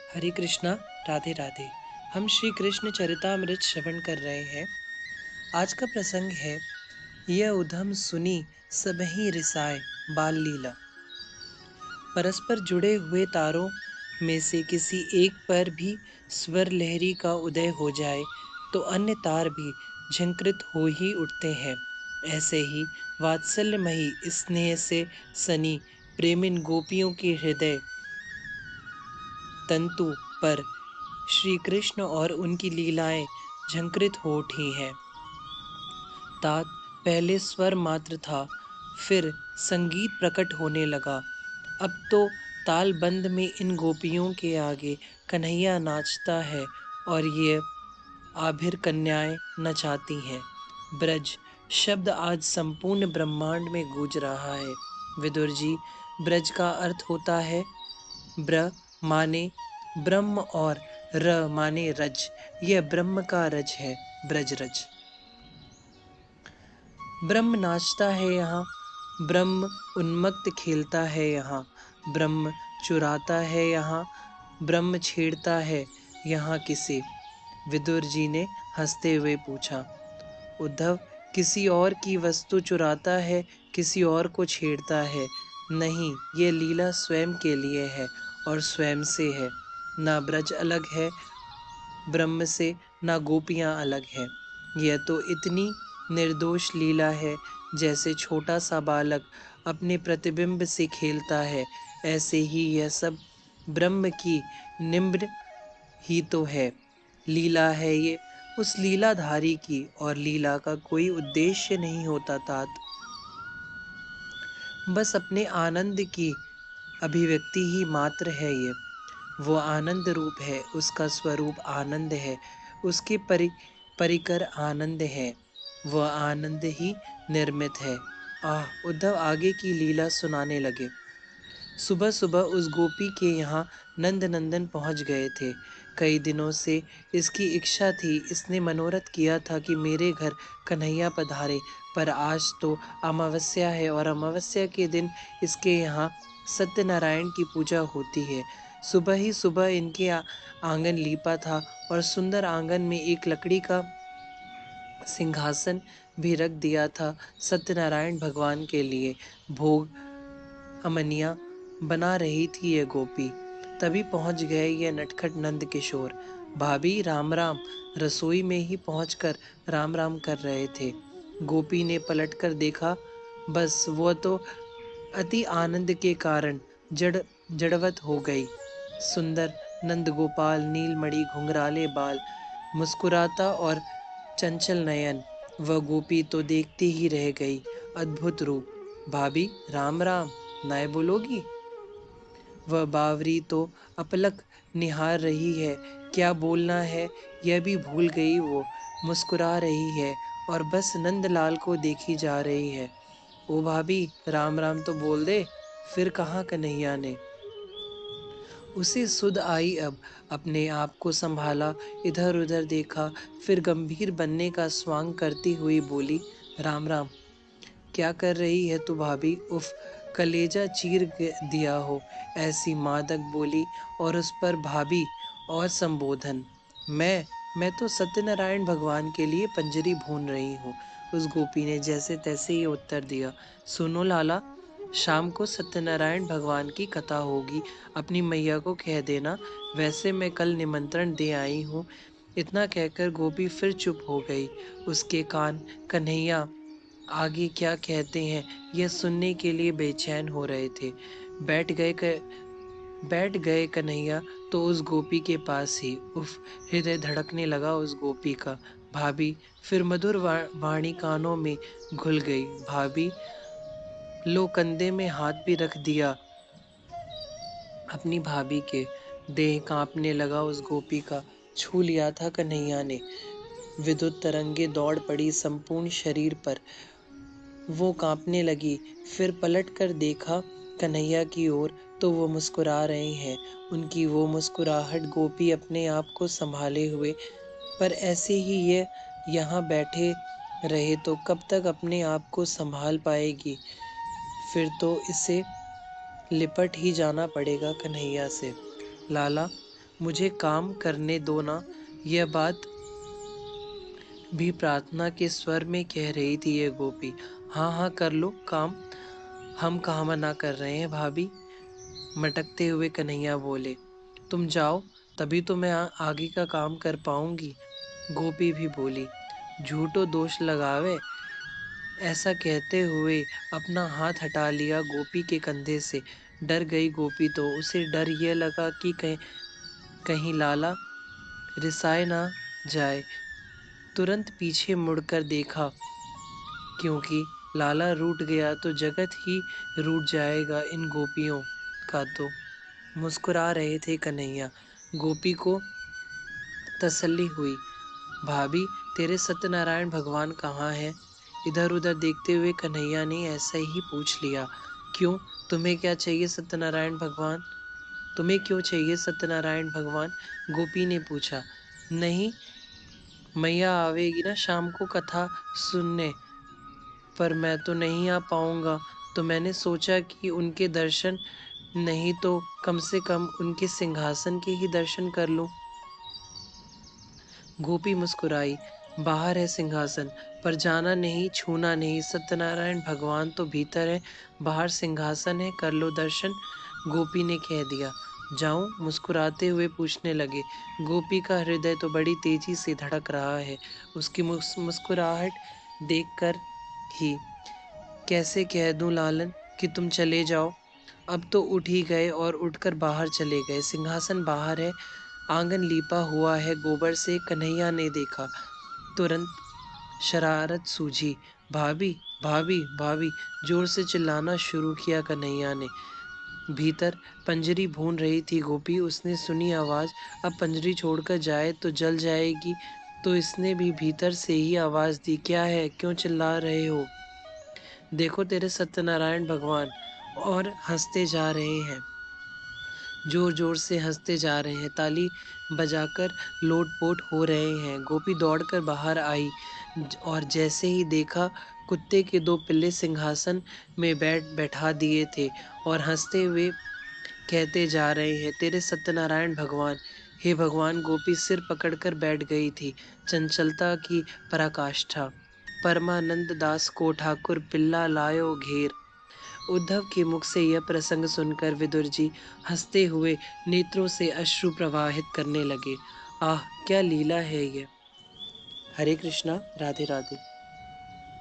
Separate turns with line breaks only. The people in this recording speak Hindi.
हरे कृष्णा। राधे राधे। हम श्री कृष्ण चरितामृत श्रवण कर रहे हैं। आज का प्रसंग है, यह उधम सुनी सबहि रिसाए बाल लीला। परस्पर जुड़े हुए तारों में से किसी एक पर भी स्वर लहरी का उदय हो जाए तो अन्य तार भी झंकृत हो ही उठते हैं। ऐसे ही वात्सल्यमयी स्नेह से सनी प्रेमिन गोपियों के हृदय तंतु पर श्री कृष्ण और उनकी लीलाएं झंकृत हो उठी हैं। तात पहले स्वर मात्र था, फिर संगीत प्रकट होने लगा। अब तो तालबंद में इन गोपियों के आगे कन्हैया नाचता है और ये आभिर कन्याएं नचाती हैं। ब्रज शब्द आज संपूर्ण ब्रह्मांड में गूंज रहा है। विदुर जी, ब्रज का अर्थ होता है ब्र माने ब्रह्म और र माने रज। यह ब्रह्म का रज है, ब्रज रज। ब्रह्म नाचता है यहाँ, ब्रह्म उन्मत्त खेलता है यहाँ, ब्रह्म चुराता है यहाँ, ब्रह्म छेड़ता है यहाँ किसे? विदुर जी ने हंसते हुए पूछा। उद्धव, किसी और की वस्तु चुराता है, किसी और को छेड़ता है? नहीं, ये लीला स्वयं के लिए है और स्वयं से है। ना ब्रज अलग है ब्रह्म से, ना गोपियां अलग है। यह तो इतनी निर्दोष लीला है जैसे छोटा सा बालक अपने प्रतिबिंब से खेलता है। ऐसे ही यह सब ब्रह्म की निम्न ही तो है। लीला है ये उस लीलाधारी की, और लीला का कोई उद्देश्य नहीं होता तात। बस अपने आनंद की अभिव्यक्ति ही मात्र है ये। वो आनंद रूप है, उसका स्वरूप आनंद है, उसके परिकर आनंद है, वह आनंद ही निर्मित है। उद्धव आगे की लीला सुनाने लगे। सुबह सुबह उस गोपी के यहाँ नंद नंदन पहुँच गए थे। कई दिनों से इसकी इच्छा थी, इसने मनोरथ किया था कि मेरे घर कन्हैया पधारे, पर आज तो अमावस्या है और अमावस्या के दिन इसके यहाँ सत्यनारायण की पूजा होती है। सुबह ही सुबह इनके आंगन लीपा था और सुंदर आंगन में एक लकड़ी का सिंहासन भी रख दिया था सत्यनारायण भगवान के लिए। भोग अमनिया बना रही थी ये गोपी। तभी पहुंच गए ये नटखट नंद किशोर। भाभी राम राम। रसोई में ही पहुंचकर राम राम कर रहे थे। गोपी ने पलटकर देखा, बस वो तो अति आनंद के कारण जड़वत हो गई। सुंदर नंद गोपाल, नीलमणि घुंघराले बाल, मुस्कुराता और चंचल नयन, वह गोपी तो देखती ही रह गई। अद्भुत रूप। भाभी राम राम, नाय बोलोगी? वह बावरी तो अपलक निहार रही है, क्या बोलना है यह भी भूल गई। वो मुस्कुरा रही है और बस नंदलाल को देखी जा रही है। ओ भाभी, राम राम तो बोल दे। फिर कहाँ कन्हैया ने? उसे सुध आई अब। अपने आप को संभाला, इधर उधर देखा, फिर गंभीर बनने का स्वांग करती हुई बोली, राम राम। क्या कर रही है तू भाभी? उफ, कलेजा चीर दिया हो। ऐसी मादक बोली और उस पर भाभी और संबोधन। मैं तो सत्यनारायण भगवान के लिए पंजरी भून रही हूँ। उस गोपी ने जैसे तैसे ही उत्तर दिया। सुनो लाला, शाम को सत्यनारायण भगवान की कथा होगी, अपनी मैया को कह देना। वैसे मैं कल निमंत्रण दे आई हूँ। इतना कहकर गोपी फिर चुप हो गई। उसके कान कन्हैया आगे क्या कहते हैं यह सुनने के लिए बेचैन हो रहे थे। बैठ गए बैठ गए कन्हैया तो उस गोपी के पास ही। उफ, हृदय धड़कने लगा उस गोपी का। भाभी, फिर मधुर वाणी कानों में घुल गई। भाभी, लो कंधे में हाथ भी रख दिया अपनी भाभी के। देह कांपने लगा उस गोपी का। छू लिया था कन्हैया ने। विद्युत तरंगे दौड़ पड़ी संपूर्ण शरीर पर। वो कांपने लगी। फिर पलट कर देखा कन्हैया की ओर तो वो मुस्कुरा रहे हैं। उनकी वो मुस्कुराहट गोपी अपने आप को संभाले हुए, पर ऐसे ही ये यहाँ बैठे रहे तो कब तक अपने आप को संभाल पाएगी? फिर तो इसे लिपट ही जाना पड़ेगा कन्हैया से। लाला, मुझे काम करने दो ना। यह बात भी प्रार्थना के स्वर में कह रही थी ये गोपी। हाँ हाँ कर लो काम, हम कहाँ मना कर रहे हैं भाभी, मटकते हुए कन्हैया बोले। तुम जाओ, तभी तो मैं आगे का काम कर पाऊंगी। गोपी भी बोली। झूठो दोष लगावे। ऐसा कहते हुए अपना हाथ हटा लिया गोपी के कंधे से। डर गई गोपी तो उसे डर यह लगा कि कहीं लाला रिसाए ना जाए। तुरंत पीछे मुड़कर देखा, क्योंकि लाला रूठ गया तो जगत ही रूठ जाएगा इन गोपियों का तो। मुस्कुरा रहे थे कन्हैया। गोपी को तसल्ली हुई। भाभी, तेरे सत्यनारायण भगवान कहाँ हैं? इधर उधर देखते हुए कन्हैया ने ऐसा ही पूछ लिया। क्यों, तुम्हें क्या चाहिए सत्यनारायण भगवान? तुम्हें क्यों चाहिए सत्यनारायण भगवान? गोपी ने पूछा। नहीं, मैया आवेगी ना शाम को कथा सुनने, पर मैं तो नहीं आ पाऊंगा, तो मैंने सोचा कि उनके दर्शन नहीं तो कम से कम उनके सिंहासन के ही दर्शन कर लूं। गोपी मुस्कुराई। बाहर है सिंहासन, पर जाना नहीं, छूना नहीं। सत्यनारायण भगवान तो भीतर है, बाहर सिंहासन है, कर लो दर्शन। गोपी ने कह दिया। जाऊं? मुस्कुराते हुए पूछने लगे। गोपी का हृदय तो बड़ी तेजी से धड़क रहा है उसकी मुस्कुराहट देखकर ही। कैसे कह दूं लालन कि तुम चले जाओ? अब तो उठ ही गए और उठकर बाहर चले गए। सिंहासन बाहर है, आंगन लीपा हुआ है गोबर से। कन्हैया ने देखा, तुरंत शरारत सूझी। भाभी, भाभी, भाभी, जोर से चिल्लाना शुरू किया कन्हैया ने। भीतर पंजरी भून रही थी गोपी। उसने सुनी आवाज, अब पंजरी छोड़कर जाए तो जल जाएगी। तो इसने भी भीतर से ही आवाज दी। क्या है, क्यों चिल्ला रहे हो? देखो तेरे सत्यनारायण भगवान। और हंसते जा रहे हैं, जोर जोर से हंसते जा रहे हैं, ताली बजाकर लोटपोट हो रहे हैं। गोपी दौड़कर बाहर आई और जैसे ही देखा, कुत्ते के दो पिल्ले सिंहासन में बैठा दिए थे और हंसते हुए कहते जा रहे हैं, तेरे सत्यनारायण भगवान। हे भगवान! गोपी सिर पकड़कर बैठ गई थी। चंचलता की पराकाष्ठा। परमानंद दास को ठाकुर पिल्ला लायो घेर। उद्धव के मुख से यह प्रसंग सुनकर विदुर जी हंसते हुए नेत्रों से अश्रु प्रवाहित करने लगे। आह, क्या लीला है ये! हरे कृष्णा, राधे राधे।